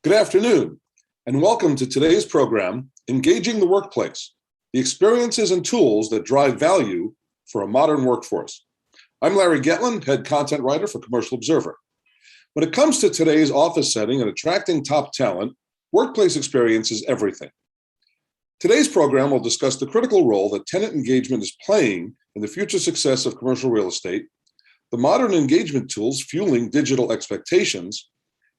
Good afternoon, and welcome to today's program, Engaging the Workplace, the experiences and tools that drive value for a modern workforce. I'm Larry Getland, head content writer for Commercial Observer. When it comes to today's office setting and attracting top talent, workplace experience is everything. Today's program will discuss the critical role that tenant engagement is playing in the future success of commercial real estate, the modern engagement tools fueling digital expectations,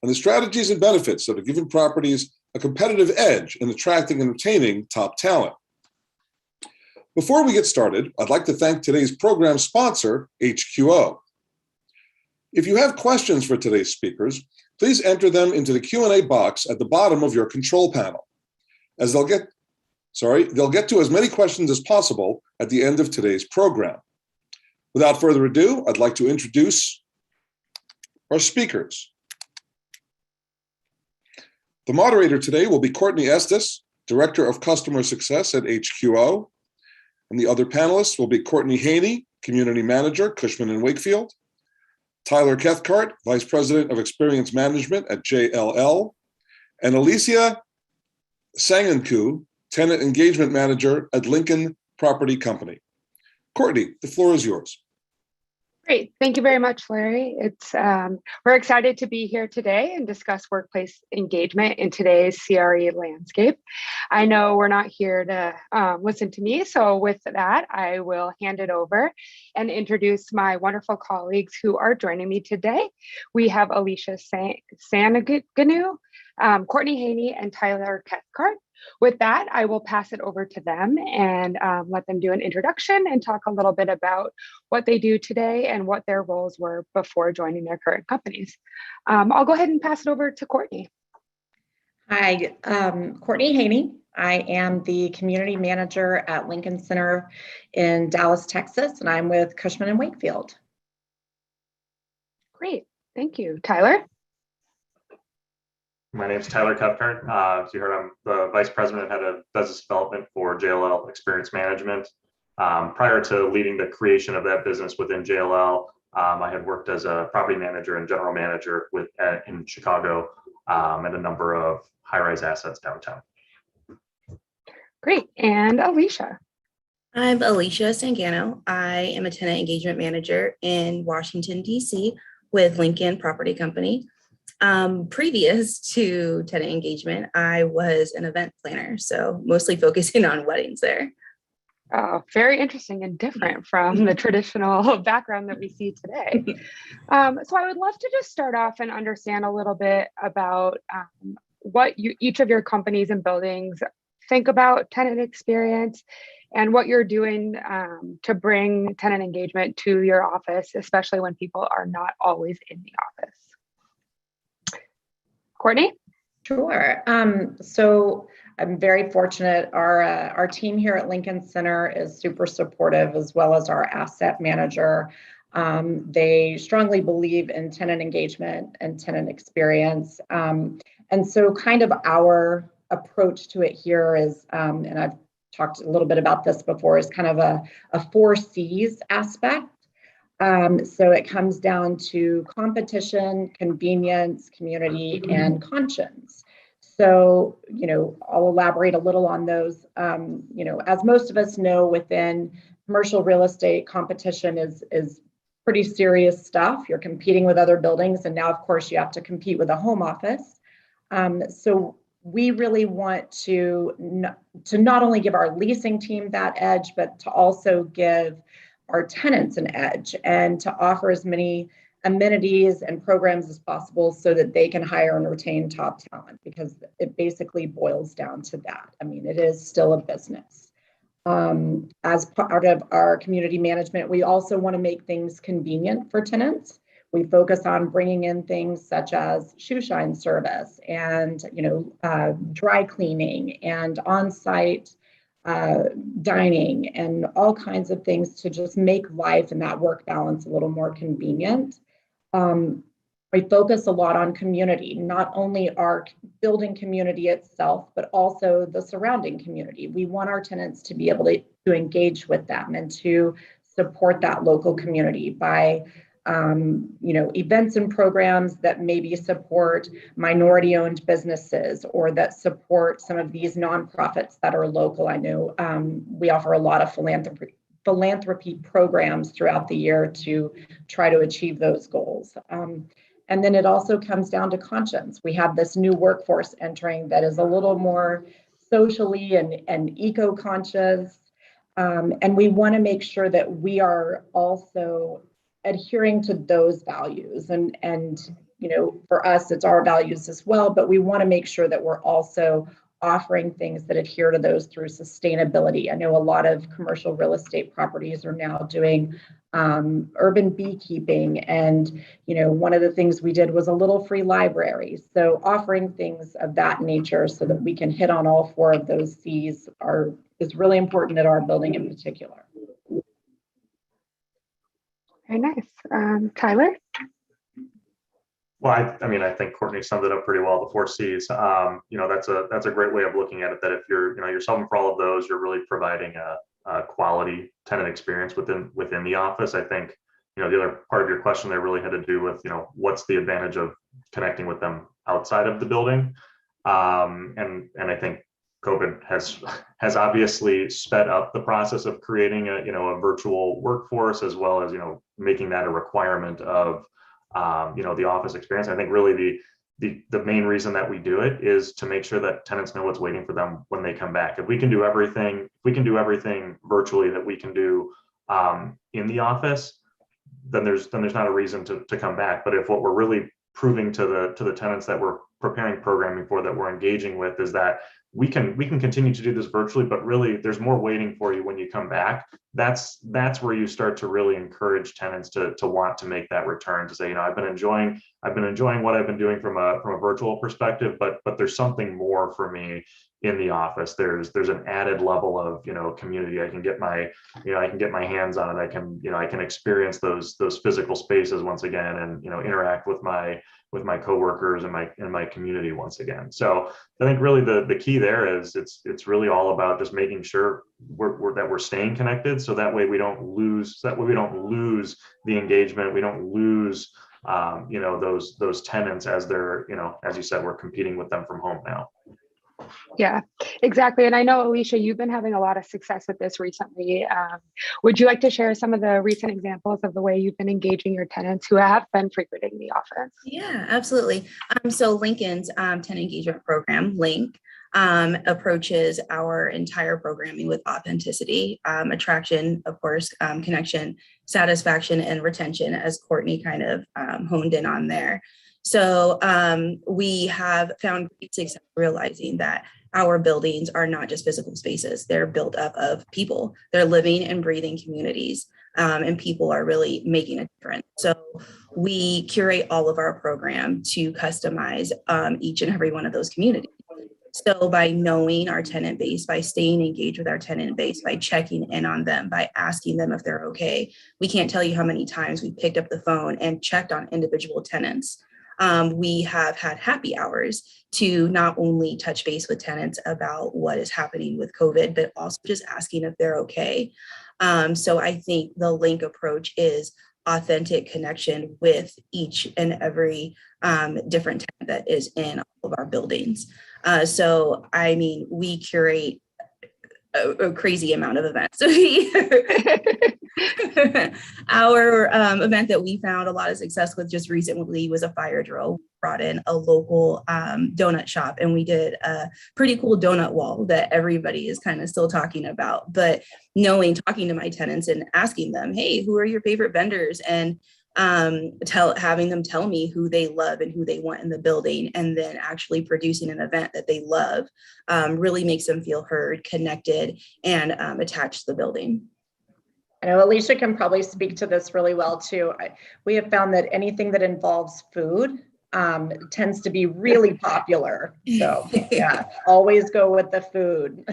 and the strategies and benefits that are giving properties a competitive edge in attracting and retaining top talent. Before we get started, I'd like to thank today's program sponsor, HQO. If you have questions for today's speakers, please enter them into the Q&A box at the bottom of your control panel, as they'll get to as many questions as possible at the end of today's program. Without further ado, I'd like to introduce our speakers. The moderator today will be Courtney Estes, Director of Customer Success at HQO. And the other panelists will be Courtney Haney, Community Manager, Cushman & Wakefield, Tyler Cathcart, Vice President of Experience Management at JLL, and Alicia Sanganku, Tenant Engagement Manager at Lincoln Property Company. Courtney, the floor is yours. Great. Thank you very much, Larry. We're excited to be here today and discuss workplace engagement in today's CRE landscape. I know we're not here to listen to me, so with that, I will hand it over and introduce my wonderful colleagues who are joining me today. We have Alicia Sanaganu, Courtney Haney, and Tyler Cathcart. With that, I will pass it over to them and let them do an introduction and talk a little bit about what they do today and what their roles were before joining their current companies. I'll go ahead and pass it over to Courtney. Hi, Courtney Haney. I am the community manager at Lincoln Center in Dallas, Texas, and I'm with Cushman & Wakefield. Great, thank you. Tyler? My name is Tyler Cathcart. As you heard, I'm the Vice President, Head of Business Development for JLL Experience Management. Prior to leading the creation of that business within JLL, I had worked as a property manager and general manager in Chicago at a number of high-rise assets downtown. Great, and Alicia. I'm Alicia Sangano. I am a tenant engagement manager in Washington, D.C. with Lincoln Property Company. Previous to tenant engagement, I was an event planner, so mostly focusing on weddings there. Oh, very interesting and different from the traditional background that we see today. So I would love to just start off and understand a little bit about what each of your companies and buildings think about tenant experience and what you're doing to bring tenant engagement to your office, especially when people are not always in the office. Courtney? Sure. So I'm very fortunate. Our team here at Lincoln Center is super supportive, as well as our asset manager. They strongly believe in tenant engagement and tenant experience. And so kind of our approach to it here is, and I've talked a little bit about this before, is kind of a 4 C's aspect. So it comes down to competition, convenience, community, and conscience. So, I'll elaborate a little on those. As most of us know, within commercial real estate, competition is pretty serious stuff. You're competing with other buildings, and now, of course, you have to compete with a home office. So we really want to not only give our leasing team that edge, but to also give our tenants an edge and to offer as many amenities and programs as possible so that they can hire and retain top talent, because it basically boils down to that. I mean, it is still a business. As part of our community management, we also want to make things convenient for tenants. We focus on bringing in things such as shoe shine service and, dry cleaning and on-site dining and all kinds of things to just make life and that work balance a little more convenient. We focus a lot on community, not only our building community itself, but also the surrounding community. We want our tenants to be able to engage with them and to support that local community by events and programs that maybe support minority-owned businesses or that support some of these nonprofits that are local. I know we offer a lot of philanthropy programs throughout the year to try to achieve those goals. And then it also comes down to conscience. We have this new workforce entering that is a little more socially and eco-conscious. And we want to make sure that we are also adhering to those values. And for us, it's our values as well, but we want to make sure that we're also offering things that adhere to those through sustainability. I know a lot of commercial real estate properties are now doing urban beekeeping. And, one of the things we did was a little free library. So offering things of that nature so that we can hit on all four of those C's is really important at our building in particular. Very nice. Tyler? Well, I think Courtney summed it up pretty well. The four C's. That's a great way of looking at it. That if you're solving for all of those, you're really providing a quality tenant experience within the office. I think the other part of your question there really had to do with what's the advantage of connecting with them outside of the building, and I think COVID has obviously sped up the process of creating a virtual workforce, as well as making that a requirement of the office experience. I think really the main reason that we do it is to make sure that tenants know what's waiting for them when they come back. If we can do everything virtually that we can do in the office, then there's not a reason to come back. But if what we're really proving to the tenants that we're preparing programming for, that we're engaging with, is that we can continue to do this virtually, but really there's more waiting for you when you come back. That's where you start to really encourage tenants to want to make that return, to say, I've been enjoying what I've been doing from a virtual perspective, but there's something more for me in the office. There's an added level of community. I can get my hands on it. I can experience those physical spaces once again, and interact with my coworkers and my community once again. So I think really the key there is it's really all about just making sure we're staying connected, so that way we don't lose the engagement. We don't lose those tenants as they're as you said, we're competing with them from home now. Yeah, exactly. And I know, Alicia, you've been having a lot of success with this recently. Would you like to share some of the recent examples of the way you've been engaging your tenants who have been frequenting the office? Yeah, absolutely. So Lincoln's tenant engagement program, Link, approaches our entire programming with authenticity, attraction, of course, connection, satisfaction, and retention, as Courtney kind of honed in on there. So we have found great success realizing that our buildings are not just physical spaces. They're built up of people. They're living and breathing communities, and people are really making a difference. So we curate all of our program to customize each and every one of those communities. So by knowing our tenant base, by staying engaged with our tenant base, by checking in on them, by asking them if they're okay, we can't tell you how many times we picked up the phone and checked on individual tenants. We have had happy hours to not only touch base with tenants about what is happening with COVID, but also just asking if they're okay. So I think the Link approach is authentic connection with each and every different tenant that is in all of our buildings. So, I mean, we curate a crazy amount of events. So our event that we found a lot of success with just recently was a fire drill. We brought in a local donut shop, and we did a pretty cool donut wall that everybody is kind of still talking about. But talking to my tenants and asking them, hey, who are your favorite vendors? And having them tell me who they love and who they want in the building, and then actually producing an event that they love really makes them feel heard, connected, and attached to the building. I know Alicia can probably speak to this really well too. We have found that anything that involves food tends to be really popular. So yeah, always go with the food.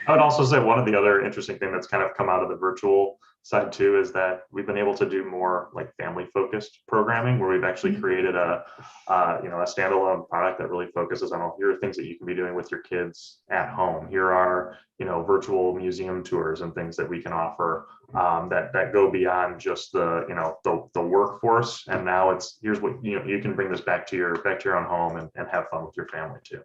I would also say one of the other interesting things that's kind of come out of the virtual side too is that we've been able to do more like family focused programming where we've actually created a standalone product that really focuses on, here are things that you can be doing with your kids at home. Here are, virtual museum tours and things that we can offer that go beyond just the workforce. And now it's, here's what, you can bring this back to your own home and have fun with your family too.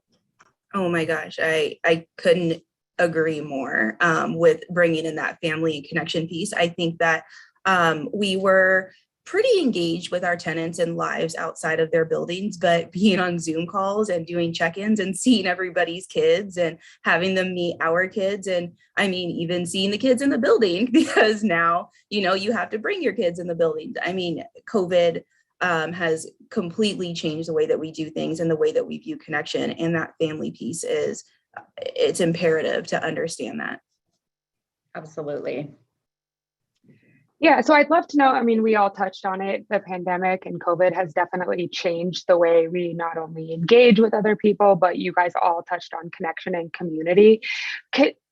Oh my gosh, I couldn't agree more with bringing in that family and connection piece. I think that we were pretty engaged with our tenants and lives outside of their buildings, but being on Zoom calls and doing check-ins and seeing everybody's kids and having them meet our kids, and I mean, even seeing the kids in the building, because now, you have to bring your kids in the building. I mean, COVID has completely changed the way that we do things and the way that we view connection, and that family piece it's imperative to understand that. Absolutely. Yeah, so I'd love to know, I mean, we all touched on it, the pandemic and COVID has definitely changed the way we not only engage with other people, but you guys all touched on connection and community.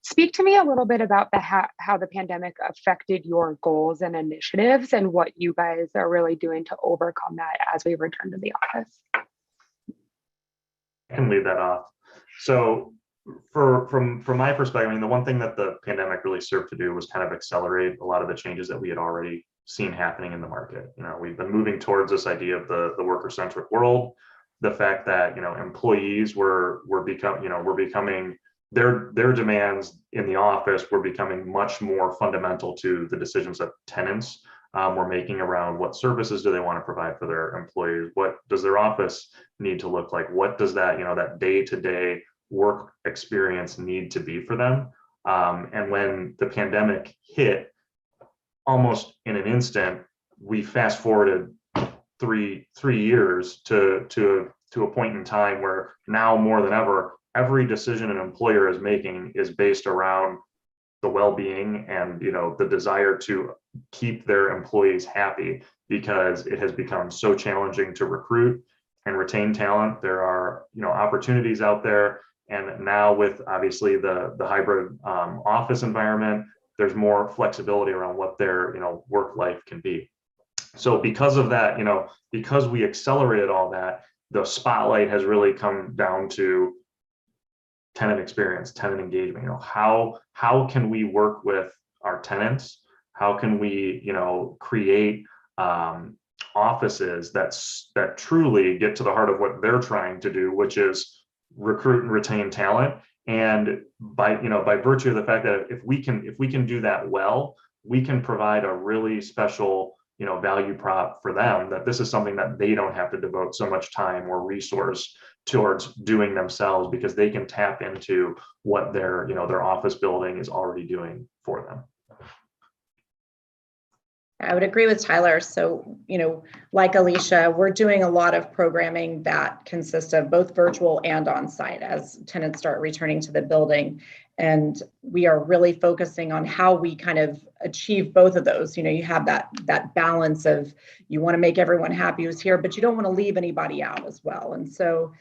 Speak to me a little bit about how the pandemic affected your goals and initiatives and what you guys are really doing to overcome that as we return to the office. I can lead that off. So from my perspective, I mean, the one thing that the pandemic really served to do was kind of accelerate a lot of the changes that we had already seen happening in the market. We've been moving towards this idea of the worker-centric world, the fact that employees were becoming their demands in the office were becoming much more fundamental to the decisions that tenants were making around what services do they want to provide for their employees, what does their office need to look like, what does that that day-to-day work experience need to be for them. And when the pandemic hit, almost in an instant, we fast forwarded three years to a point in time where now more than ever, every decision an employer is making is based around the well-being and the desire to keep their employees happy, because it has become so challenging to recruit and retain talent. There are opportunities out there. And now with obviously the hybrid office environment, there's more flexibility around what their work life can be. So because of that, because we accelerated all that, the spotlight has really come down to tenant experience, tenant engagement. How can we work with our tenants? How can we create offices that truly get to the heart of what they're trying to do, which is recruit and retain talent. And by virtue of the fact that if we can do that well, we can provide a really special value prop for them, that this is something that they don't have to devote so much time or resource towards doing themselves, because they can tap into what their office building is already doing for them. I would agree with Tyler. So, like Alicia, we're doing a lot of programming that consists of both virtual and on-site as tenants start returning to the building. And we are really focusing on how we kind of achieve both of those. You have that balance of, you want to make everyone happy who's here, but you don't want to leave anybody out as well. And so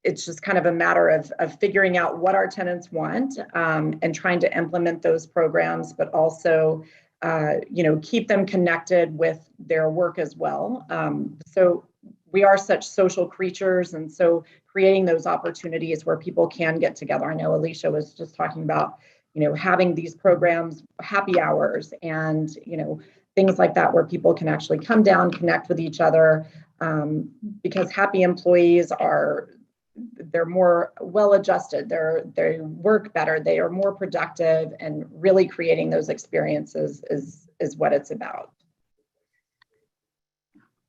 it's just kind of a matter of figuring out what our tenants want and trying to implement those programs, but also keep them connected with their work as well. So we are such social creatures, and so creating those opportunities where people can get together. I know Alicia was just talking about, having these programs, happy hours, and things like that, where people can actually come down, connect with each other, because happy employees they're more well-adjusted, they work better, they are more productive, and really creating those experiences is what it's about.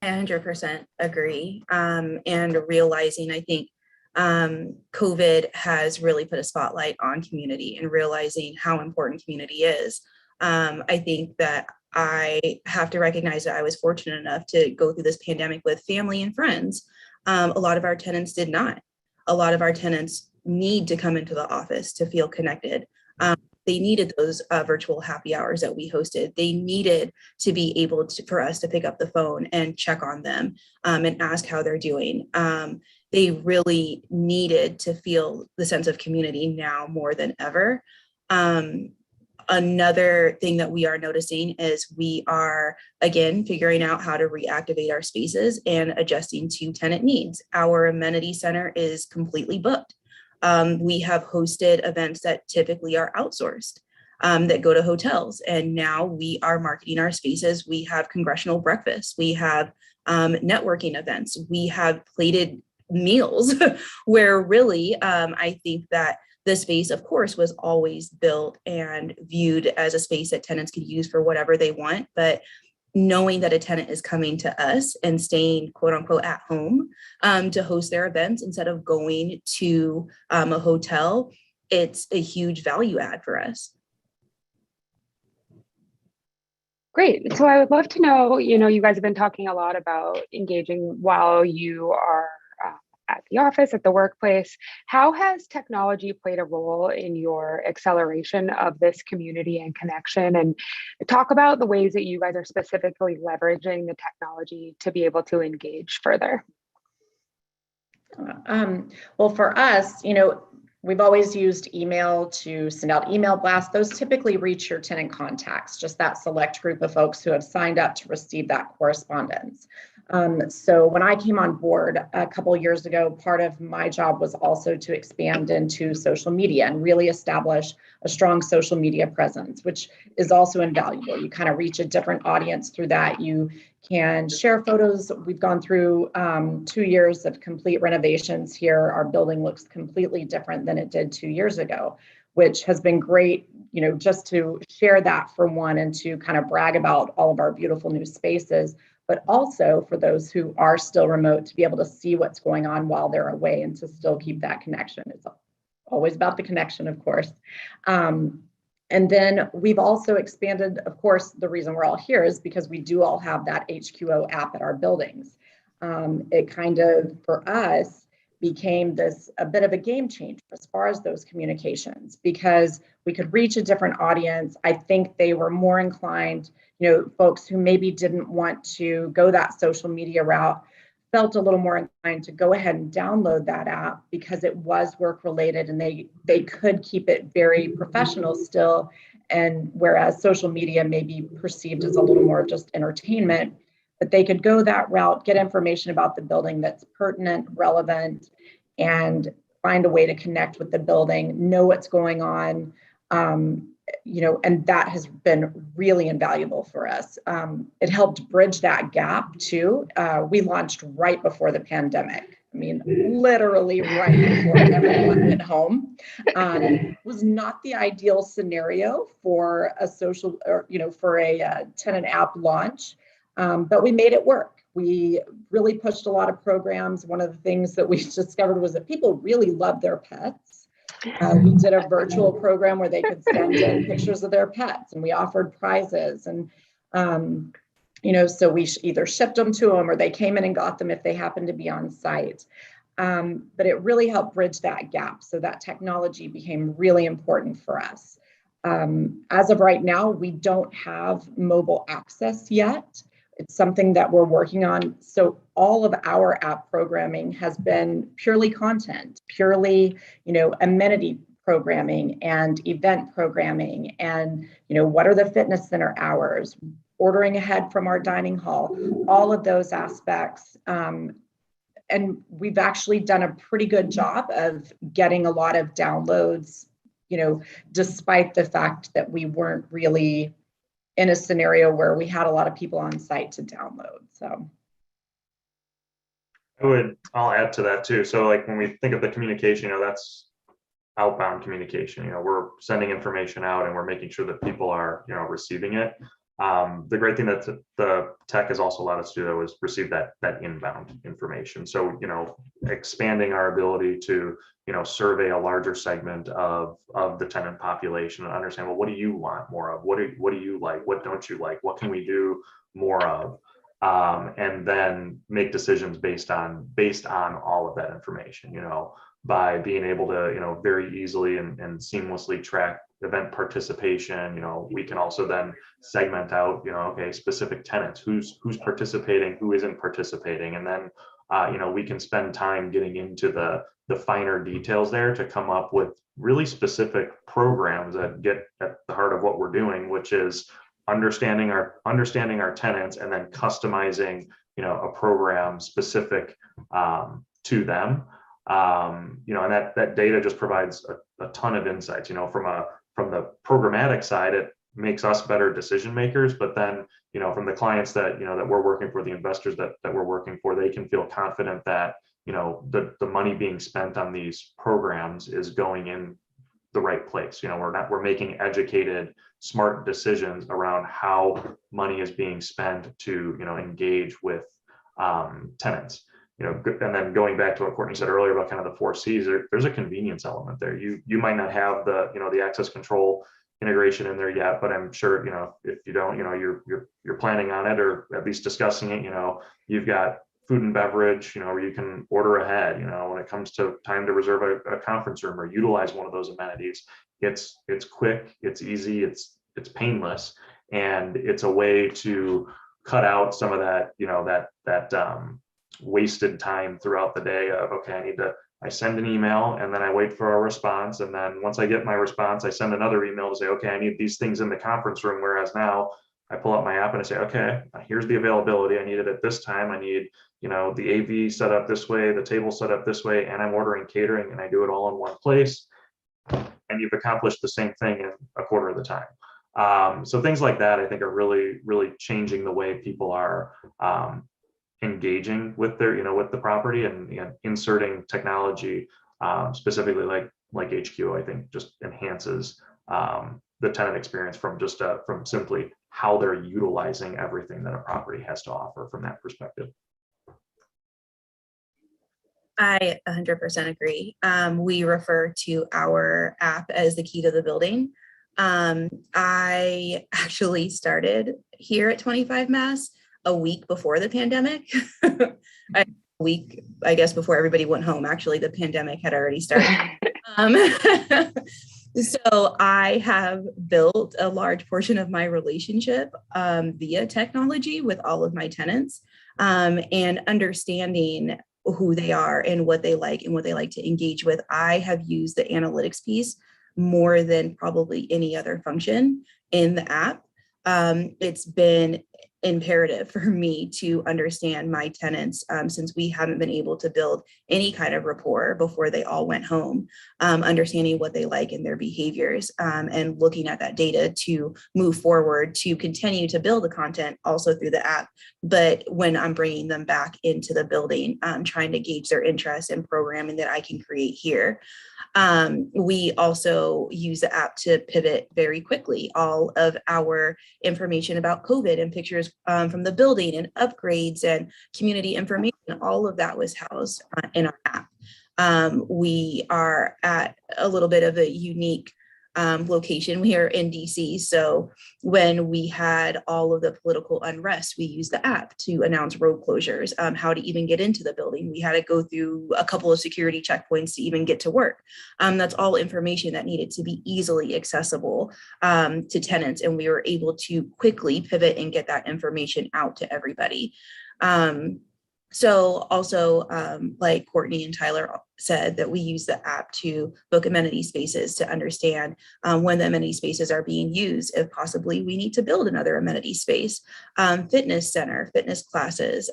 100% agree. And realizing, I think COVID has really put a spotlight on community and realizing how important community is. I think that I have to recognize that I was fortunate enough to go through this pandemic with family and friends. A lot of our tenants did not. A lot of our tenants need to come into the office to feel connected. They needed those virtual happy hours that we hosted. They needed to be able for us to pick up the phone and check on them and ask how they're doing. They really needed to feel the sense of community now more than ever. Another thing that we are noticing is we are, again, figuring out how to reactivate our spaces and adjusting to tenant needs. Our amenity center is completely booked. We have hosted events that typically are outsourced, that go to hotels. And now we are marketing our spaces. We have congressional breakfasts. We have networking events. We have plated meals where really, I think that the space, of course, was always built and viewed as a space that tenants could use for whatever they want. But knowing that a tenant is coming to us and staying, quote unquote, at home to host their events instead of going to a hotel, it's a huge value add for us. Great. So I would love to know, you guys have been talking a lot about engaging while you are at the office, at the workplace. How has technology played a role in your acceleration of this community and connection? And talk about the ways that you guys are specifically leveraging the technology to be able to engage further. Well, for us, we've always used email to send out email blasts. Those typically reach your tenant contacts, just that select group of folks who have signed up to receive that correspondence. So when I came on board a couple of years ago, part of my job was also to expand into social media and really establish a strong social media presence, which is also invaluable. You kind of reach a different audience through that. You can share photos. We've gone through 2 years of complete renovations here. Our building looks completely different than it did 2 years ago, which has been great, just to share that for one and to kind of brag about all of our beautiful new spaces, but also for those who are still remote to be able to see what's going on while they're away and to still keep that connection. It's always about the connection, of course. And then we've also expanded, of course, the reason we're all here is because we do all have that HQO app at our buildings. It kind of, for us, became a bit of a game changer as far as those communications, because we could reach a different audience. I think they were more inclined, folks who maybe didn't want to go that social media route felt a little more inclined to go ahead and download that app because it was work related and they could keep it very professional still. And whereas social media may be perceived as a little more just entertainment, but they could go that route, get information about the building that's pertinent, relevant, and find a way to connect with the building, know what's going on, and that has been really invaluable for us. It helped bridge that gap too. We launched right before the pandemic. I mean, literally right before everyone went home. Was not the ideal scenario for a social or, for a tenant app launch, but we made it work. We really pushed a lot of programs. One of the things that we discovered was that people really love their pets. We did a virtual program where they could send in pictures of their pets, and we offered prizes. And, so we either shipped them to them or they came in and got them if they happened to be on site. But it really helped bridge that gap. So that technology became really important for us. As of right now, we don't have mobile access yet. It's something that we're working on. So all of our app programming has been purely content, purely, amenity programming and event programming. And, what are the fitness center hours, ordering ahead from our dining hall, all of those aspects. And we've actually done a pretty good job of getting a lot of downloads, despite the fact that we weren't really in a scenario where we had a lot of people on site to download. So I'll add to that too. So like when we think of the communication, that's outbound communication. We're sending information out and we're making sure that people are, receiving it. The great thing that the tech has also allowed us to do though is receive that inbound information. So, expanding our ability to, survey a larger segment of the tenant population and understand, well, what do you want more of? What do you like? What don't you like? What can we do more of? And then make decisions based on all of that information, by being able to, very easily and seamlessly track event participation. We can also then segment out, okay, specific tenants, who's participating, who isn't participating. And then, we can spend time getting into the the finer details there to come up with really specific programs that get at the heart of what we're doing, which is understanding our tenants and then customizing, a program specific to them. And that data just provides a ton of insights. From the programmatic side, it makes us better decision makers, but then from the clients that that we're working for, the investors that we're working for, they can feel confident that the money being spent on these programs is going in the right place. We're making educated, smart decisions around how money is being spent to engage with tenants. And then going back to what Courtney said earlier about kind of the 4 C's, there's a convenience element there. You might not have the access control integration in there yet, but I'm sure if you don't, you're planning on it, or at least discussing it. You've got food and beverage, where you can order ahead. When it comes to time to reserve a conference room or utilize one of those amenities, it's quick, it's easy, it's painless, and it's a way to cut out some of that that wasted time throughout the day of, okay, I send an email and then I wait for a response. And then once I get my response, I send another email to say, okay, I need these things in the conference room. Whereas now I pull up my app and I say, okay, here's the availability. I need it at this time. I need, the AV set up this way, the table set up this way, and I'm ordering catering, and I do it all in one place. And you've accomplished the same thing in a quarter of the time. So things like that, I think, are really, really changing the way people are engaging with with the property, and inserting technology, specifically like HQ, I think just enhances the tenant experience from simply how they're utilizing everything that a property has to offer from that perspective. I 100% agree. We refer to our app as the key to the building. I actually started here at 25 Mass a week before the pandemic. A week, I guess, before everybody went home. Actually, the pandemic had already started. So I have built a large portion of my relationship via technology with all of my tenants, and understanding who they are and what they like to engage with. I have used the analytics piece more than probably any other function in the app. It's been imperative for me to understand my tenants, since we haven't been able to build any kind of rapport before they all went home, understanding what they like and their behaviors, and looking at that data to move forward to continue to build the content also through the app. But when I'm bringing them back into the building, trying to gauge their interest in programming that I can create here. We also use the app to pivot very quickly. All of our information about COVID and pictures from the building and upgrades and community information, all of that was housed in our app. We are at a little bit of a unique location. We are in DC. So when we had all of the political unrest, we used the app to announce road closures, how to even get into the building. We had to go through a couple of security checkpoints to even get to work. That's all information that needed to be easily accessible to tenants. And we were able to quickly pivot and get that information out to everybody. So also, like Courtney and Tyler said, that we use the app to book amenity spaces to understand when the amenity spaces are being used, if possibly we need to build another amenity space, fitness center, fitness classes,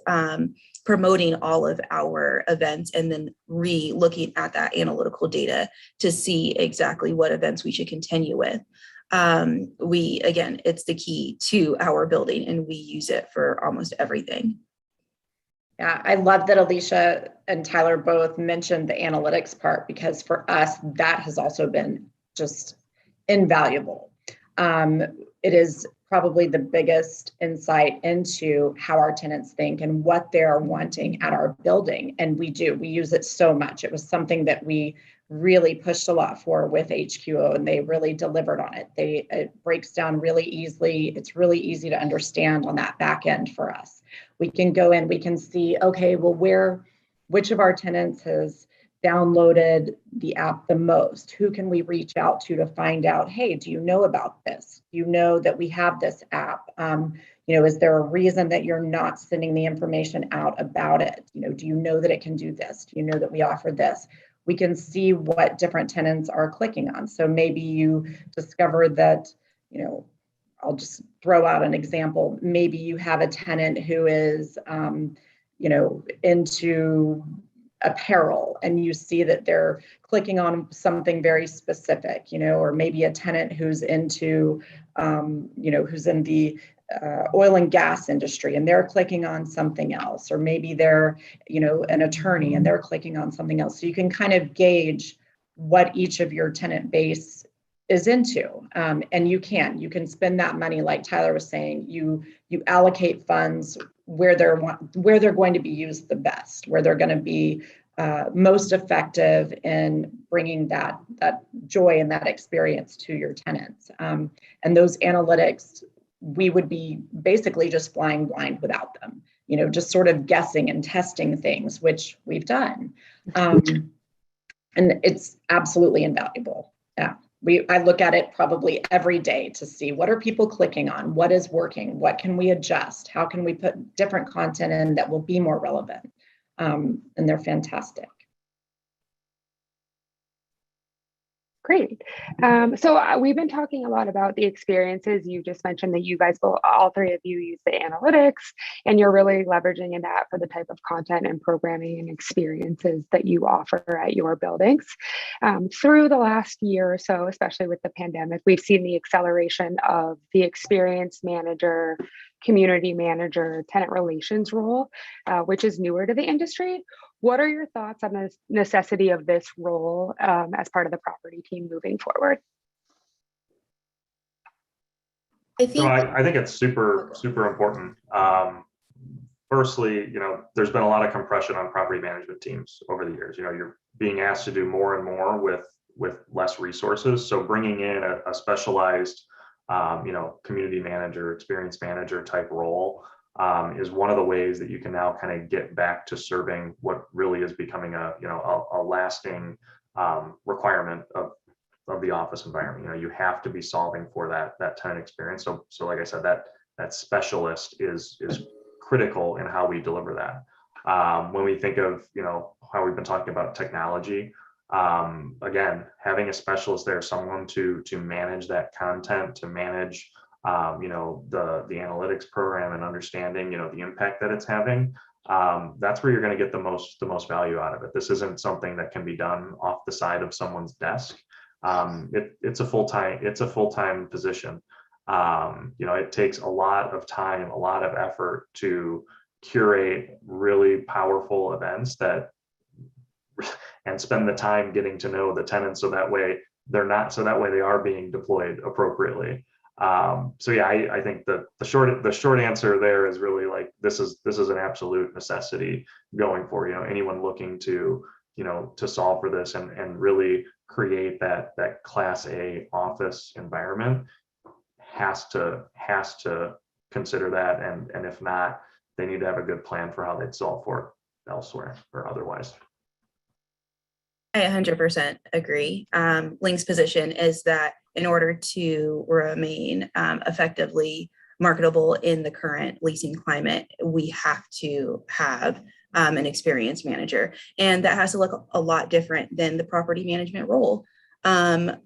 promoting all of our events, and then looking at that analytical data to see exactly what events we should continue with. Again, it's the key to our building, and we use it for almost everything. Yeah, I love that Alicia and Tyler both mentioned the analytics part, because for us, that has also been just invaluable. It is probably the biggest insight into how our tenants think and what they're wanting at our building. And we use it so much. It was something that we really pushed a lot for with HQO, and they really delivered on it. It breaks down really easily. It's really easy to understand on that back end for us. We can go in, we can see, okay, well, which of our tenants has downloaded the app the most? Who can we reach out to find out, hey, do you know about this? Do you know that we have this app? Is there a reason that you're not sending the information out about it? Do you know that it can do this? Do you know that we offer this? we can see what different tenants are clicking on. So maybe you discover that, I'll just throw out an example. Maybe you have a tenant who is, into apparel, and you see that they're clicking on something very specific, or maybe a tenant who's into, who's in the oil and gas industry, and they're clicking on something else, or maybe they're, an attorney and they're clicking on something else. So you can kind of gauge what each of your tenant base is into, and you can spend that money, like Tyler was saying. You allocate funds where they're going to be used the best, where they're going to be most effective in bringing that joy and that experience to your tenants. And those analytics, we would be basically just flying blind without them, just sort of guessing and testing things, which we've done. And it's absolutely invaluable. Yeah. I look at it probably every day to see what are people clicking on, what is working, what can we adjust, how can we put different content in that will be more relevant. And they're fantastic. Great. So we've been talking a lot about the experiences. You just mentioned that you guys, all three of you, use the analytics, and you're really leveraging in that for the type of content and programming and experiences that you offer at your buildings. Through the last year or so, especially with the pandemic, we've seen the acceleration of the experience manager, community manager, tenant relations role, which is newer to the industry. What are your thoughts on the necessity of this role as part of the property team moving forward? I think I think it's super important. Firstly, there's been a lot of compression on property management teams over the years. You're being asked to do more and more with less resources. So bringing in a specialized, community manager, experience manager type role is one of the ways that you can now kind of get back to serving what really is becoming a lasting requirement of the office environment. You have to be solving for that tenant experience. So like I said, that specialist is critical in how we deliver that. When we think of how we've been talking about technology, again, having a specialist there, someone to manage that content, to manage the analytics program, and understanding the impact that it's having, that's where you're going to get the most value out of it. This isn't something that can be done off the side of someone's desk. It's a full-time position. It takes a lot of time, a lot of effort to curate really powerful events and spend the time getting to know the tenants, so that way they are being deployed appropriately. I think the short answer there is really like this is an absolute necessity going for anyone looking to solve for this and really create that Class A office environment has to consider that, and if not, they need to have a good plan for how they'd solve for it elsewhere or otherwise. I 100% agree. Link's position is that in order to remain effectively marketable in the current leasing climate, we have to have an experienced manager. And that has to look a lot different than the property management role.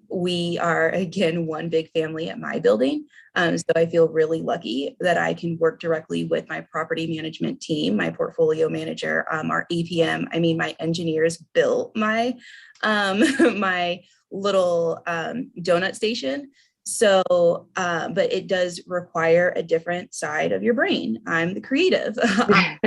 We are, again, one big family at my building. So I feel really lucky that I can work directly with my property management team, my portfolio manager, our APM. I mean, my engineers built my my little donut station. So, but it does require a different side of your brain. I'm the creative. I'm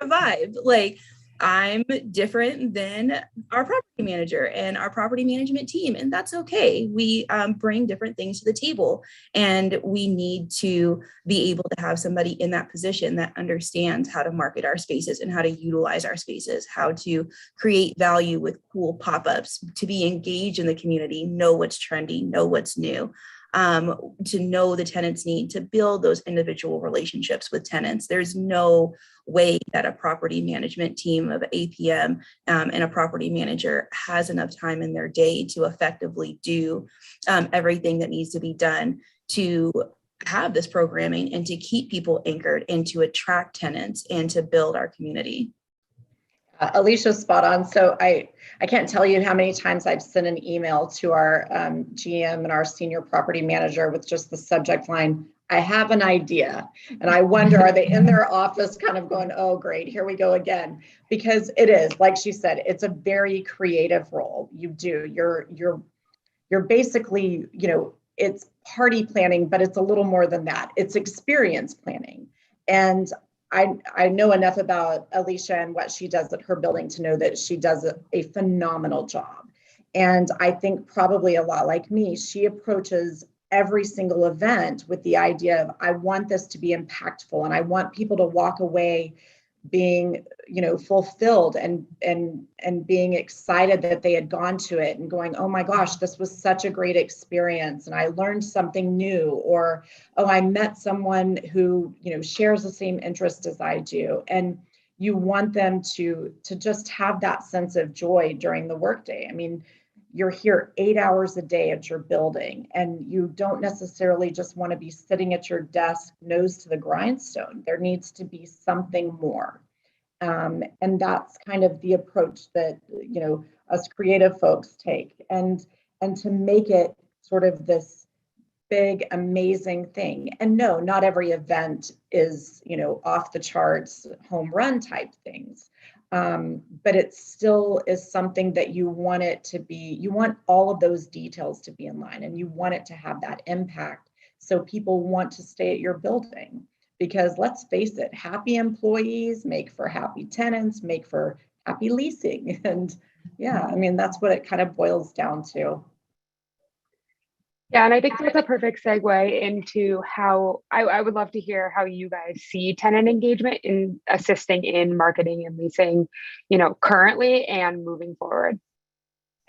a vibe. Like, I'm different than our property manager and our property management team, and that's okay. We bring different things to the table, and we need to be able to have somebody in that position that understands how to market our spaces and how to utilize our spaces, how to create value with cool pop-ups, to be engaged in the community, know what's trendy, know what's new. To know the tenants' need, to build those individual relationships with tenants. There's no way that a property management team of APM and a property manager has enough time in their day to effectively do everything that needs to be done to have this programming and to keep people anchored and to attract tenants and to build our community. Alicia's spot on. So I can't tell you how many times I've sent an email to our GM and our senior property manager with just the subject line, I have an idea. And I wonder, are they in their office kind of going, oh, great, here we go again? Because it is, like she said, it's a very creative role. You're basically, it's party planning, but it's a little more than that. It's experience planning. And I know enough about Alicia and what she does at her building to know that she does a phenomenal job. And I think probably a lot like me, she approaches every single event with the idea of, I want this to be impactful and I want people to walk away being, fulfilled and being excited that they had gone to it and going, oh my gosh, this was such a great experience. And I learned something new, or, oh, I met someone who, shares the same interest as I do. And you want them to just have that sense of joy during the workday. I mean, you're here 8 hours a day at your building, and you don't necessarily just want to be sitting at your desk, nose to the grindstone. There needs to be something more. And that's kind of the approach that, us creative folks take, and to make it sort of this big, amazing thing. And no, not every event is, off the charts, home run type things. But it still is something that you want it to be, you want all of those details to be in line, and you want it to have that impact so people want to stay at your building. Because let's face it, happy employees make for happy tenants, make for happy leasing. And yeah, I mean, that's what it kind of boils down to. Yeah, and I think that's a perfect segue into how I would love to hear how you guys see tenant engagement in assisting in marketing and leasing, currently and moving forward.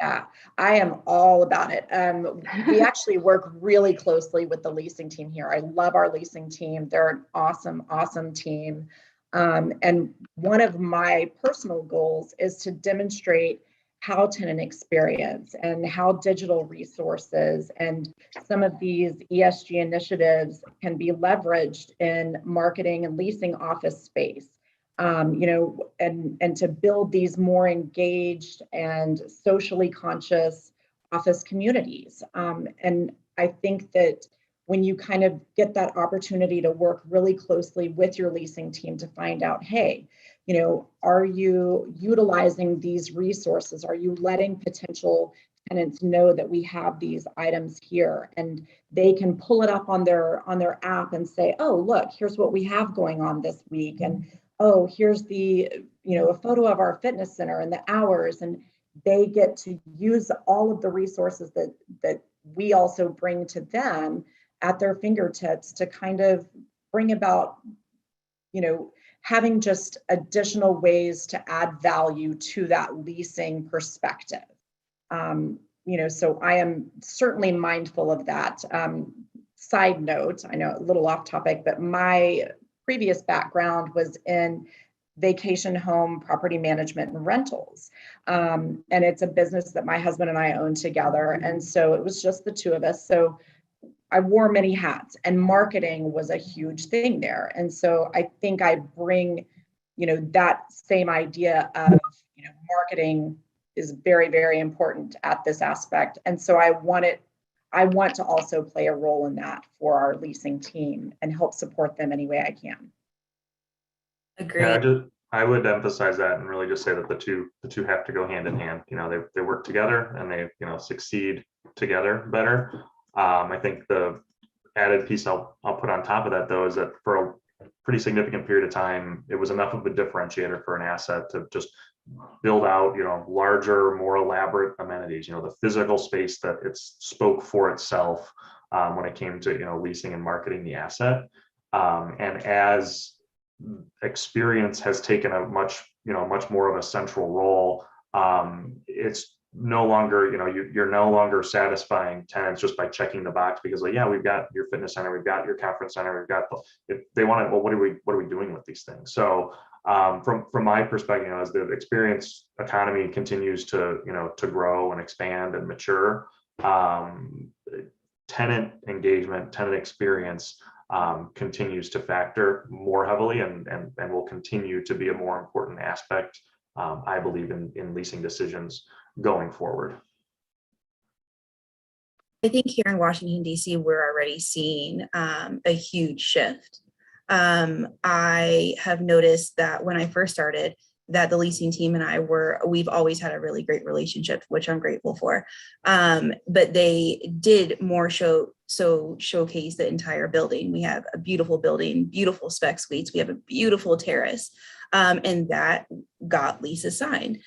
Yeah, I am all about it. We actually work really closely with the leasing team here. I love our leasing team. They're an awesome, awesome team. And one of my personal goals is to demonstrate how tenant experience and how digital resources and some of these ESG initiatives can be leveraged in marketing and leasing office space. And to build these more engaged and socially conscious office communities. And I think that when you kind of get that opportunity to work really closely with your leasing team to find out, hey, are you utilizing these resources? Are you letting potential tenants know that we have these items here, and they can pull it up on their app and say, oh, look, here's what we have going on this week. And oh, here's the, a photo of our fitness center and the hours, and they get to use all of the resources that we also bring to them at their fingertips to kind of bring about, having just additional ways to add value to that leasing perspective. So I am certainly mindful of that. Side note, I know a little off topic, but my previous background was in vacation home property management and rentals. And it's a business that my husband and I own together. And so it was just the two of us. So I wore many hats, and marketing was a huge thing there. And so I think I bring, that same idea of, marketing is very, very important at this aspect. And so I want to also play a role in that for our leasing team and help support them any way I can. Agree. Yeah, I would emphasize that and really just say that the two have to go hand in hand. They work together, and they succeed together better. I think the added piece I'll put on top of that, though, is that for a pretty significant period of time, it was enough of a differentiator for an asset to just build out, larger, more elaborate amenities. The physical space that it spoke for itself when it came to leasing and marketing the asset. And as experience has taken a much more of a central role, it's no longer, you're no longer satisfying tenants just by checking the box because, yeah, we've got your fitness center, we've got your conference center, we've got. If they want to, well, what are we doing with these things? So from my perspective, as the experience economy continues to to grow and expand and mature, tenant engagement, tenant experience continues to factor more heavily and will continue to be a more important aspect I believe, in leasing decisions going forward. I think here in Washington, D.C., we're already seeing a huge shift. I have noticed that when I first started, that the leasing team and we've always had a really great relationship, which I'm grateful for. But they did more showcase the entire building. We have a beautiful building, beautiful spec suites. We have a beautiful terrace, and that got leases signed.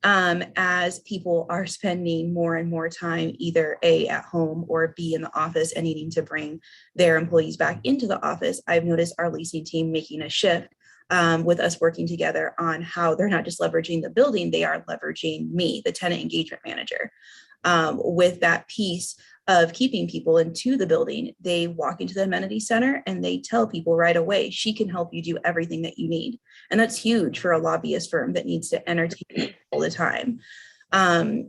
As people are spending more and more time either A, at home, or B, in the office and needing to bring their employees back into the office, I've noticed our leasing team making a shift with us working together on how they're not just leveraging the building, they are leveraging me, the tenant engagement manager. With that piece of keeping people into the building, they walk into the amenity center and they tell people right away, she can help you do everything that you need. And that's huge for a lobbyist firm that needs to entertain all the time.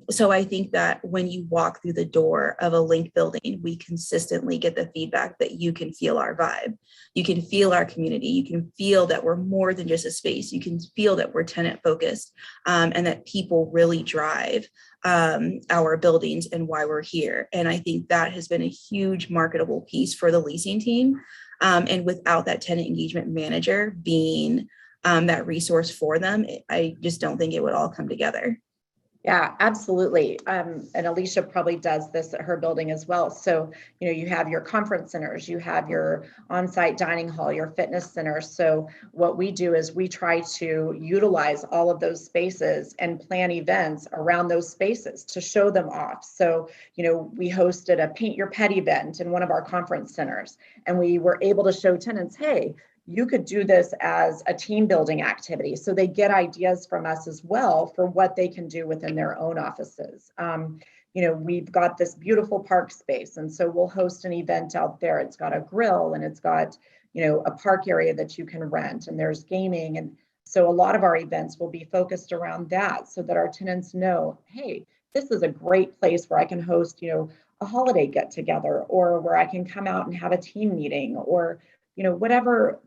So I think that when you walk through the door of a Link building, we consistently get the feedback that you can feel our vibe. You can feel our community. You can feel that we're more than just a space. You can feel that we're tenant focused, and that people really drive our buildings and why we're here. And I think that has been a huge marketable piece for the leasing team. And without that tenant engagement manager being that resource for them, I just don't think it would all come together. Yeah, absolutely. And Alicia probably does this at her building as well. So, you have your conference centers, you have your on-site dining hall, your fitness centers. So what we do is we try to utilize all of those spaces and plan events around those spaces to show them off. So, we hosted a Paint Your Pet event in one of our conference centers, and we were able to show tenants, hey, you could do this as a team building activity. So they get ideas from us as well for what they can do within their own offices. We've got this beautiful park space. And so we'll host an event out there. It's got a grill and it's got, a park area that you can rent, and there's gaming. And so a lot of our events will be focused around that so that our tenants know, hey, this is a great place where I can host, a holiday get together, or where I can come out and have a team meeting, or, whatever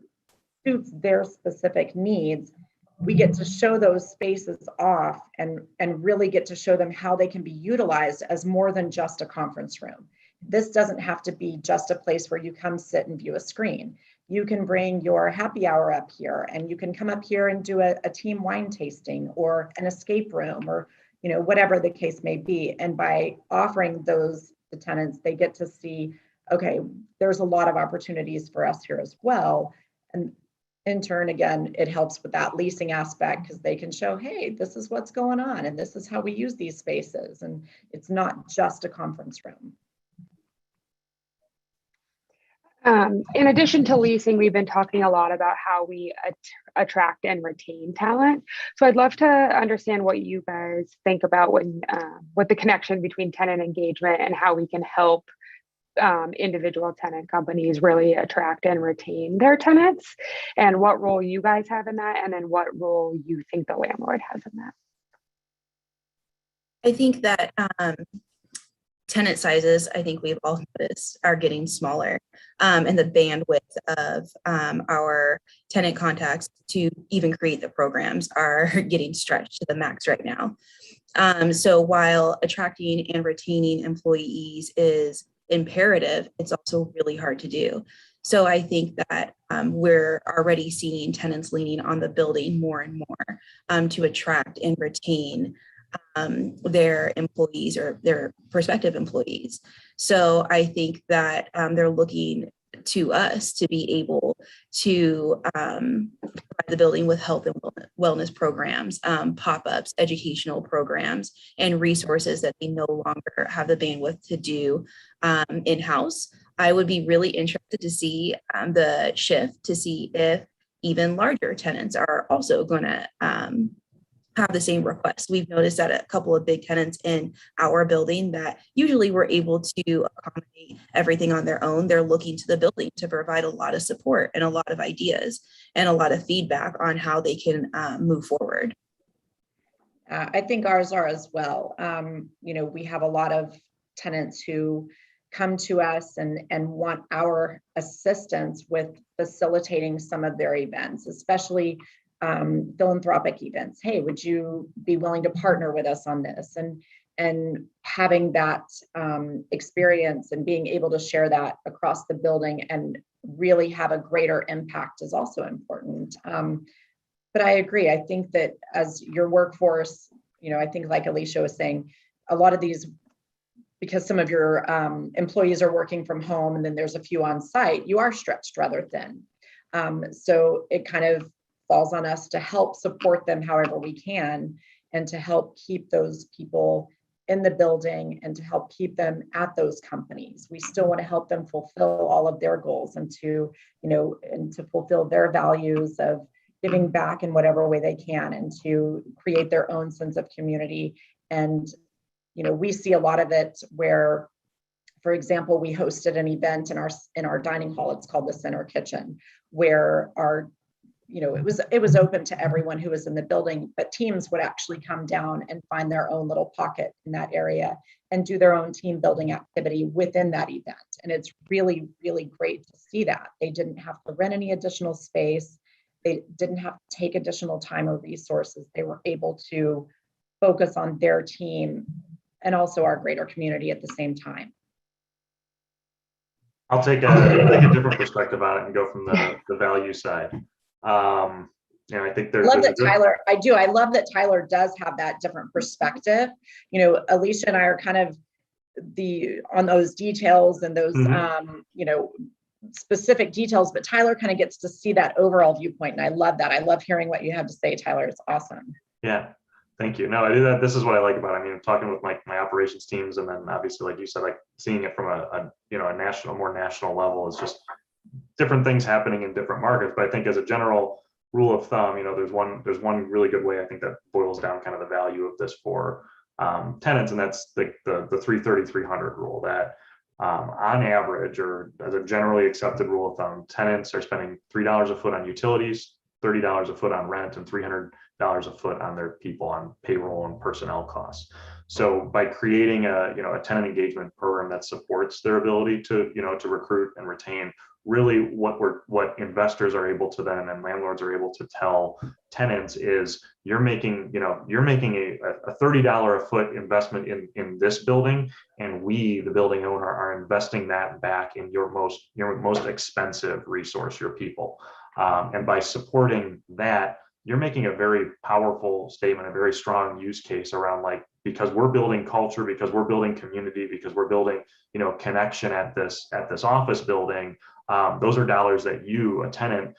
suits their specific needs. We get to show those spaces off and really get to show them how they can be utilized as more than just a conference room. This doesn't have to be just a place where you come sit and view a screen. You can bring your happy hour up here, and you can come up here and do a team wine tasting or an escape room, or whatever the case may be. And by offering those to tenants, they get to see, okay, there's a lot of opportunities for us here as well. And in turn, again, it helps with that leasing aspect, because they can show, hey, this is what's going on, and this is how we use these spaces. And it's not just a conference room. In addition to leasing, we've been talking a lot about how we attract and retain talent. So I'd love to understand what you guys think about what the connection between tenant engagement and how we can help individual tenant companies really attract and retain their tenants, and what role you guys have in that, and then what role you think the landlord has in that. I think that tenant sizes, I think we've all noticed, are getting smaller, and the bandwidth of our tenant contacts to even create the programs are getting stretched to the max right now. So while attracting and retaining employees is imperative, it's also really hard to do. So I think that we're already seeing tenants leaning on the building more and more to attract and retain their employees or their prospective employees. So I think that they're looking to us to be able to provide the building with health and wellness programs, pop-ups, educational programs, and resources that they no longer have the bandwidth to do in-house. I would be really interested to see the shift, to see if even larger tenants are also going to have the same request. We've noticed that a couple of big tenants in our building that usually were able to accommodate everything on their own, they're looking to the building to provide a lot of support and a lot of ideas and a lot of feedback on how they can move forward. I think ours are as well. We have a lot of tenants who come to us and want our assistance with facilitating some of their events, especially philanthropic events. Hey, would you be willing to partner with us on this? And having that experience and being able to share that across the building and really have a greater impact is also important. But I agree. I think that as your workforce, I think like Alicia was saying, a lot of these, because some of your employees are working from home and then there's a few on site, you are stretched rather thin. So it kind of falls on us to help support them however we can and to help keep those people in the building and to help keep them at those companies. We still want to help them fulfill all of their goals and to fulfill their values of giving back in whatever way they can and to create their own sense of community. And, we see a lot of it where, for example, we hosted an event in our dining hall. It's called the Center Kitchen, where it was open to everyone who was in the building, but teams would actually come down and find their own little pocket in that area and do their own team building activity within that event. And it's really, really great to see that. They didn't have to rent any additional space. They didn't have to take additional time or resources. They were able to focus on their team and also our greater community at the same time. I'll take a different perspective on it and go from the value side. I think there's. I love that Tyler. I do. I love that Tyler does have that different perspective. Alicia and I are kind of on those details and those, specific details, but Tyler kind of gets to see that overall viewpoint. And I love that. I love hearing what you have to say, Tyler. It's awesome. Yeah. Thank you. No, I do that. This is what I like about it. I mean, talking with my operations teams, and then obviously, like you said, like seeing it from a more national level is just different things happening in different markets. But I think as a general rule of thumb, there's one really good way I think that boils down kind of the value of this for tenants, and that's the 330-300 rule. That on average, or as a generally accepted rule of thumb, tenants are spending $3 a foot on utilities, $30 a foot on rent, and $300 a foot on their people on payroll and personnel costs. So by creating a tenant engagement program that supports their ability to recruit and retain, really what investors are able to then and landlords are able to tell tenants is you're making a $30 a foot investment in this building, and we, the building owner, are investing that back in your most expensive resource, your people. And by supporting that, you're making a very powerful statement, a very strong use case around, like, because we're building culture, because we're building community, because we're building, connection at this office building. Those are dollars that you, a tenant,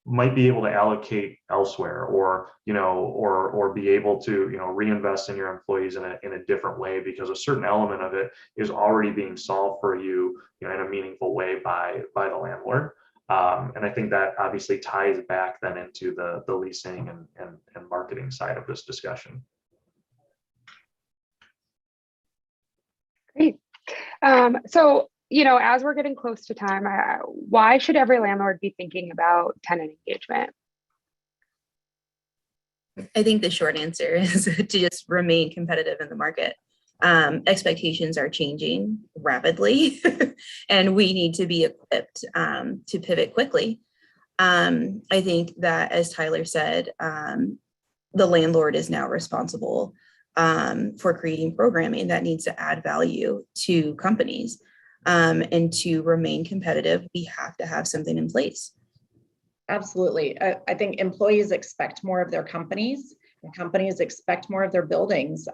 might be able to allocate elsewhere, or be able to, reinvest in your employees in a different way, because a certain element of it is already being solved for you, in a meaningful way by the landlord. And I think that obviously ties back then into the leasing and marketing side of this discussion. Great. So, as we're getting close to time, why should every landlord be thinking about tenant engagement? I think the short answer is to just remain competitive in the market. Expectations are changing rapidly, and we need to be equipped to pivot quickly. I think that, as Tyler said, the landlord is now responsible for creating programming that needs to add value to companies. And to remain competitive, we have to have something in place. Absolutely. I think employees expect more of their companies, and companies expect more of their buildings.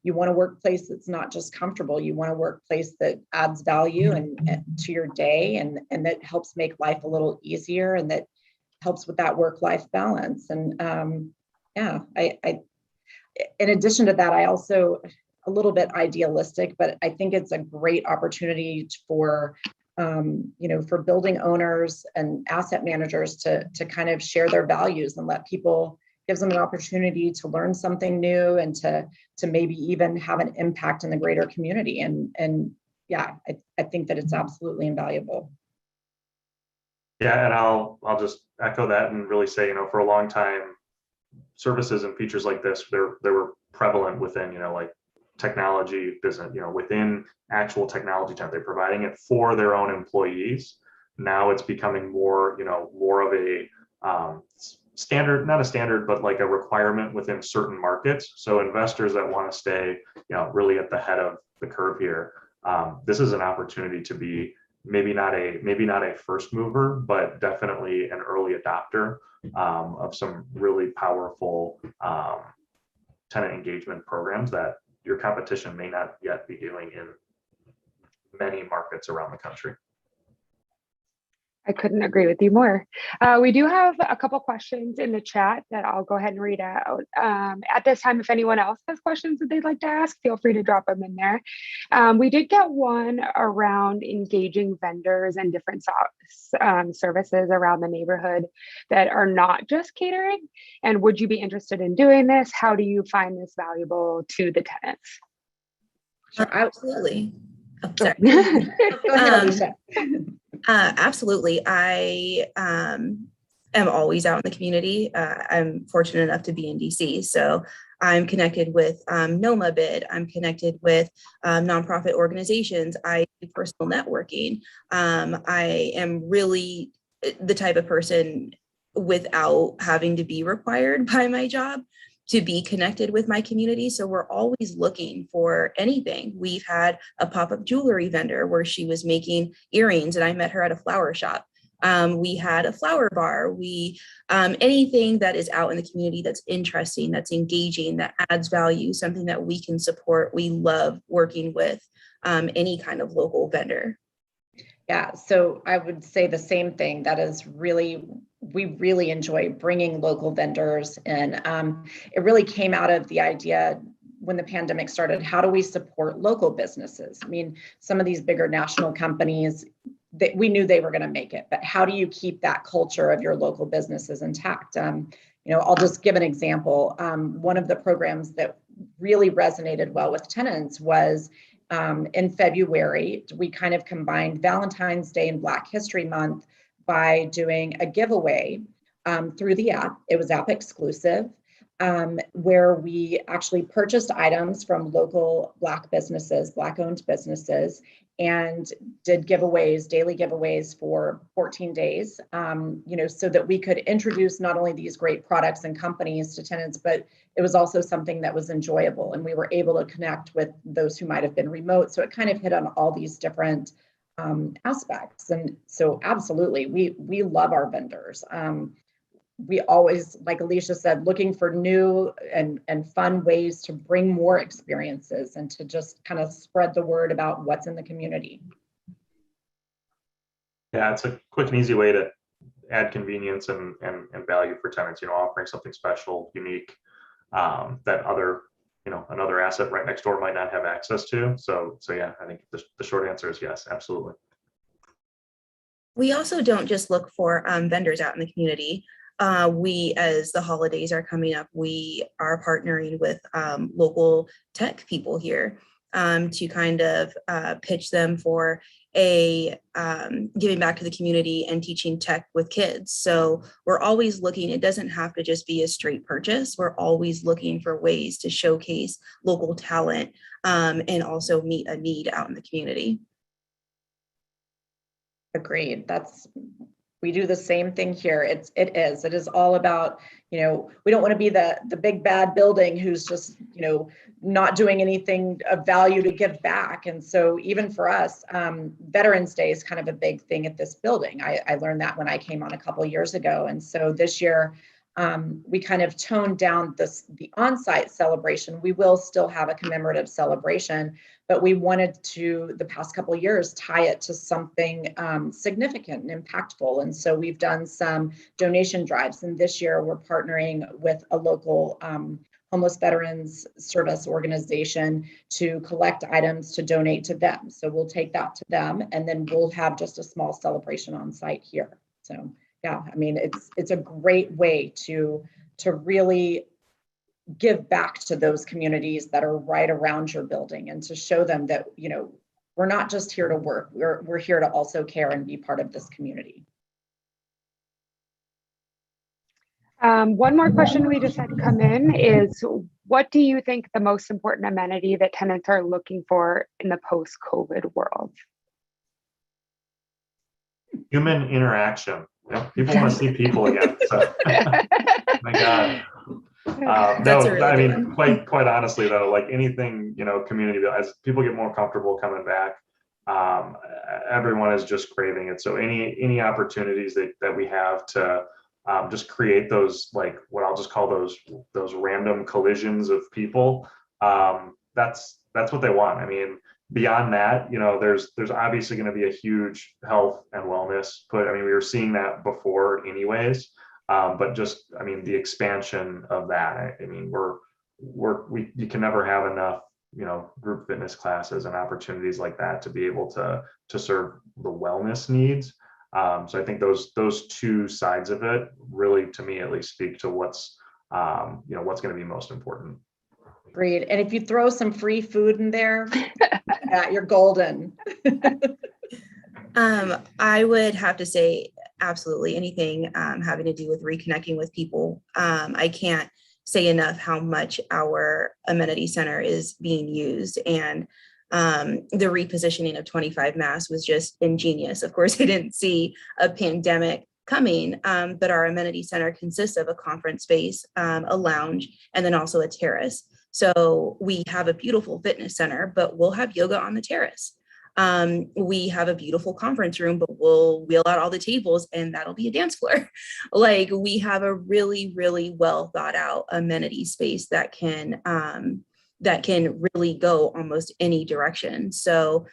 You want a workplace that's not just comfortable. You want a workplace that adds value and to your day, and that helps make life a little easier, and that helps with that work-life balance. And I in addition to that, I also, a little bit idealistic, but I think it's a great opportunity for for building owners and asset managers to kind of share their values and let people, gives them an opportunity to learn something new and to maybe even have an impact in the greater community. And I think that it's absolutely invaluable. Yeah, and I'll just echo that and really say, for a long time, services and features like this, they were prevalent within, like technology business, within actual technology time. They're providing it for their own employees. Now it's becoming more, more of a standard, not a standard, but like a requirement within certain markets. So investors that want to stay, really at the head of the curve here, this is an opportunity to be maybe not a first mover, but definitely an early adopter of some really powerful tenant engagement programs that your competition may not yet be doing in many markets around the country. I couldn't agree with you more. We do have a couple questions in the chat that I'll go ahead and read out. At this time, if anyone else has questions that they'd like to ask, feel free to drop them in there. We did get one around engaging vendors and different services around the neighborhood that are not just catering. And would you be interested in doing this? How do you find this valuable to the tenants? Sure, absolutely. Oh, sorry. Go ahead, Alicia. Absolutely. I am always out in the community. I'm fortunate enough to be in DC. So I'm connected with NOMA Bid. I'm connected with nonprofit organizations. I do personal networking. I am really the type of person, without having to be required by my job, to be connected with my community. So we're always looking for anything. We've had a pop-up jewelry vendor where she was making earrings and I met her at a flower shop. We had a flower bar. Anything that is out in the community that's interesting, that's engaging, that adds value, something that we can support. We love working with any kind of local vendor. Yeah, so I would say the same thing. That is really, we really enjoy bringing local vendors in. It really came out of the idea when the pandemic started, how do we support local businesses? I mean, some of these bigger national companies, we knew they were going to make it, but how do you keep that culture of your local businesses intact? I'll just give an example. One of the programs that really resonated well with tenants was in February, we kind of combined Valentine's Day and Black History Month by doing a giveaway through the app. It was app exclusive, where we actually purchased items from local Black businesses, Black-owned businesses, and did giveaways, daily giveaways for 14 days, so that we could introduce not only these great products and companies to tenants, but it was also something that was enjoyable. And we were able to connect with those who might have been remote. So it kind of hit on all these different aspects. And so absolutely, we love our vendors. We always, like Alicia said, looking for new and fun ways to bring more experiences and to just kind of spread the word about what's in the community. Yeah, it's a quick and easy way to add convenience and value for tenants, offering something special, unique, that another asset right next door might not have access to. So yeah, I think the short answer is yes, absolutely. We also don't just look for vendors out in the community. We, as the holidays are coming up, we are partnering with local tech people here to kind of pitch them for a giving back to the community and teaching tech with kids. So we're always looking, it doesn't have to just be a straight purchase. We're always looking for ways to showcase local talent and also meet a need out in the community. Agreed. We do the same thing here. It is all about, we don't want to be the big bad building who's just, not doing anything of value to give back. And so even for us, Veterans Day is kind of a big thing at this building. I learned that when I came on a couple of years ago. And so this year, we kind of toned down the on-site celebration. We will still have a commemorative celebration, but we wanted to, the past couple of years, tie it to something significant and impactful. And so we've done some donation drives. And this year we're partnering with a local homeless veterans service organization to collect items to donate to them. So we'll take that to them, and then we'll have just a small celebration on site here. So yeah, I mean, it's a great way to really give back to those communities that are right around your building, and to show them that, we're not just here to work, we're here to also care and be part of this community. One more question we just had come in is, what do you think the most important amenity that tenants are looking for in the post-COVID world? Human interaction. Yeah, people want to see people again. So, my God. That's a No, really I good mean, one. quite honestly though, like anything, community, as people get more comfortable coming back, everyone is just craving it. So any opportunities that we have to just create those, like what I'll just call those random collisions of people, that's what they want. I mean, beyond that, there's obviously going to be a huge health and wellness put. I mean, we were seeing that before anyways. But just, I mean, the expansion of that, I mean, you can never have enough, group fitness classes and opportunities like that to be able to serve the wellness needs. So I think those two sides of it really, to me at least, speak to what's going to be most important. Agreed. And if you throw some free food in there, you're golden. I would have to say absolutely anything having to do with reconnecting with people. I can't say enough how much our amenity center is being used, and the repositioning of 25 Mass was just ingenious. Of course, I didn't see a pandemic coming, but our amenity center consists of a conference space, a lounge, and then also a terrace. So we have a beautiful fitness center, but we'll have yoga on the terrace. We have a beautiful conference room, but we'll wheel out all the tables and that'll be a dance floor. Like, we have a really, really well thought out amenity space that can really go almost any direction. So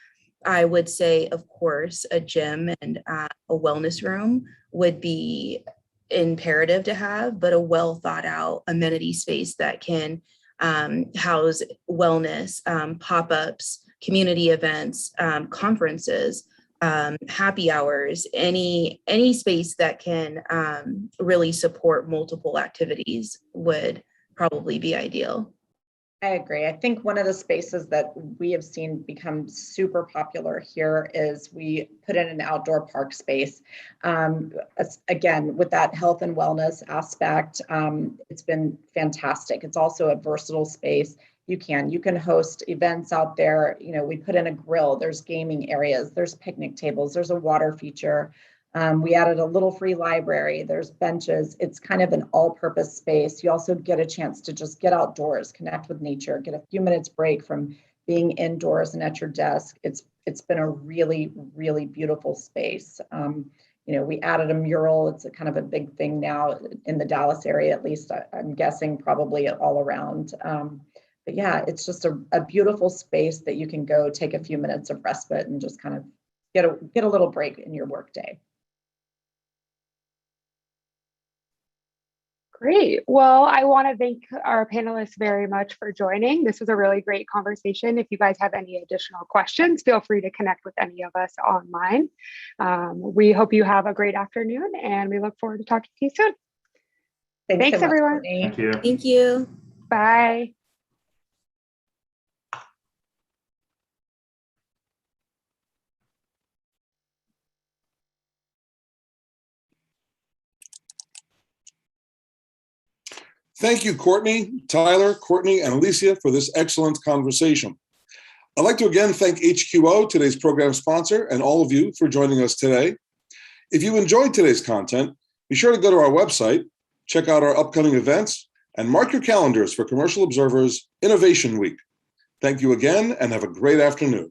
I would say, of course, a gym and a wellness room would be imperative to have, but a well thought out amenity space that can house wellness, pop-ups, community events, conferences, happy hours, any space that can really support multiple activities would probably be ideal. I agree. I think one of the spaces that we have seen become super popular here is we put in an outdoor park space. Again, with that health and wellness aspect, it's been fantastic. It's also a versatile space. You can host events out there. We put in a grill, there's gaming areas, there's picnic tables, there's a water feature. We added a little free library, there's benches. It's kind of an all-purpose space. You also get a chance to just get outdoors, connect with nature, get a few minutes break from being indoors and at your desk. It's been a really, really beautiful space. We added a mural. It's a kind of a big thing now in the Dallas area, at least I'm guessing probably all around. But yeah, it's just a beautiful space that you can go take a few minutes of respite and just kind of get a little break in your workday. Great. Well, I want to thank our panelists very much for joining. This was a really great conversation. If you guys have any additional questions, feel free to connect with any of us online. We hope you have a great afternoon, and we look forward to talking to you soon. Thanks so much, everyone. Courtney. Thank you. Thank you. Bye. Thank you, Courtney, Tyler, Courtney, and Alicia for this excellent conversation. I'd like to again thank HQO, today's program sponsor, and all of you for joining us today. If you enjoyed today's content, be sure to go to our website, check out our upcoming events, and mark your calendars for Commercial Observer's Innovation Week. Thank you again, and have a great afternoon.